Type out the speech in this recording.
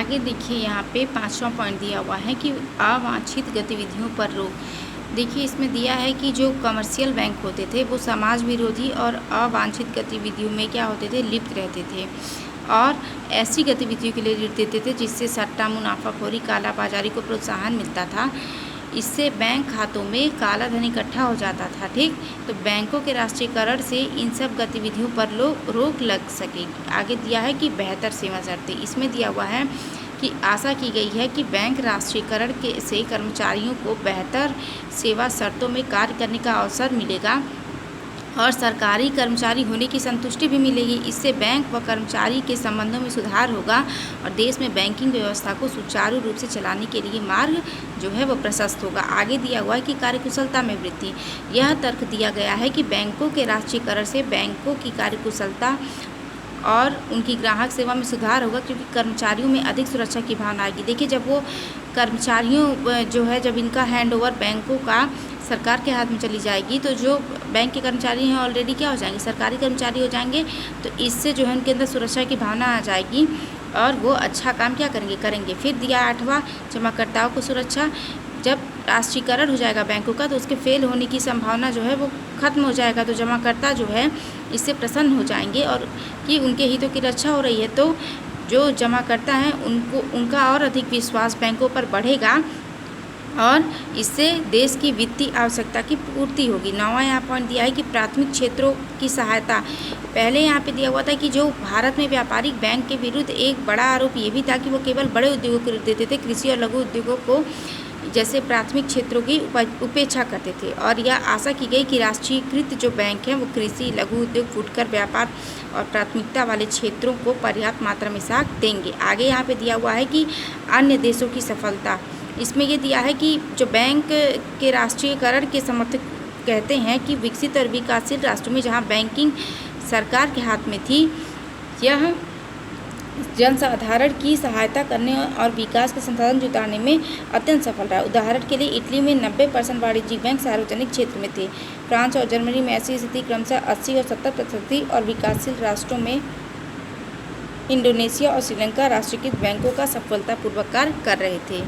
आगे देखिए यहाँ पे 5वां पॉइंट दिया हुआ है कि अवांछित गतिविधियों पर रोक। देखिए इसमें दिया है कि जो कमर्शियल बैंक होते थे वो समाज विरोधी और अवांछित गतिविधियों में क्या होते थे, लिप्त रहते थे और ऐसी गतिविधियों के लिए ऋण देते थे जिससे सट्टा, मुनाफाखोरी, कालाबाजारी को प्रोत्साहन मिलता था। इससे बैंक खातों में काला धन इकट्ठा हो जाता था। ठीक, तो बैंकों के राष्ट्रीयकरण से इन सब गतिविधियों पर रोक लग सकेगी। आगे दिया है कि बेहतर सेवा शर्तें। इसमें दिया हुआ है कि आशा की गई है कि बैंक राष्ट्रीयकरण से कर्मचारियों को बेहतर सेवा शर्तों में कार्य करने का अवसर मिलेगा और सरकारी कर्मचारी होने की संतुष्टि भी मिलेगी। इससे बैंक व कर्मचारी के संबंधों में सुधार होगा और देश में बैंकिंग व्यवस्था को सुचारू रूप से चलाने के लिए मार्ग जो है वो प्रशस्त होगा। आगे दिया हुआ है कि कार्यकुशलता में वृद्धि। यह तर्क दिया गया है कि बैंकों के राष्ट्रीयकरण से बैंकों की कार्यकुशलता और उनकी ग्राहक सेवा में सुधार होगा, क्योंकि कर्मचारियों में अधिक सुरक्षा की भावना आएगी। देखिए, जब वो कर्मचारियों जो है, जब इनका हैंडओवर बैंकों का सरकार के हाथ में चली जाएगी तो जो बैंक के कर्मचारी हैं ऑलरेडी क्या हो जाएंगे, सरकारी कर्मचारी हो जाएंगे। तो इससे जो है उनके अंदर सुरक्षा की भावना आ जाएगी और वो अच्छा काम क्या करेंगे। फिर दिया 8वां, जमाकर्ताओं को सुरक्षा। जब राष्ट्रीयकरण हो जाएगा बैंकों का तो उसके फेल होने की संभावना जो है वो ख़त्म हो जाएगा। तो जमाकर्ता जो है इससे प्रसन्न हो जाएंगे और कि उनके हितों की रक्षा हो रही है। तो जो जमाकर्ता हैं उनका और अधिक विश्वास बैंकों पर बढ़ेगा और इससे देश की वित्तीय आवश्यकता की पूर्ति होगी। 9वां यहाँ पॉइंट दिया है कि प्राथमिक क्षेत्रों की सहायता। पहले यहाँ पे दिया हुआ था कि जो भारत में व्यापारिक बैंक के विरुद्ध एक बड़ा आरोप ये भी था कि वो केवल बड़े उद्योगों को ऋण देते थे, कृषि और लघु उद्योगों को जैसे प्राथमिक क्षेत्रों की उपेक्षा करते थे। और यह आशा की गई कि राष्ट्रीयकृत जो बैंक हैं वो कृषि, लघु उद्योग, फुटकर व्यापार और प्राथमिकता वाले क्षेत्रों को पर्याप्त मात्रा में साथ देंगे। आगे यहाँ पे दिया हुआ है कि अन्य देशों की सफलता। इसमें ये दिया है कि जो बैंक के राष्ट्रीयकरण के समर्थक कहते हैं कि विकसित और विकासशील राष्ट्रों में जहाँ बैंकिंग सरकार के हाथ में थी, यह जनसाधारण की सहायता करने और विकास के संसाधन जुटाने में अत्यंत सफल रहा। उदाहरण के लिए इटली में 90% वाणिज्यिक बैंक सार्वजनिक क्षेत्र में थे। फ्रांस और जर्मनी में ऐसी स्थिति क्रमशः 80 और 70% थी और विकासशील राष्ट्रों में इंडोनेशिया और श्रीलंका राष्ट्रीयकृत बैंकों का सफलतापूर्वक कार्य कर रहे थे।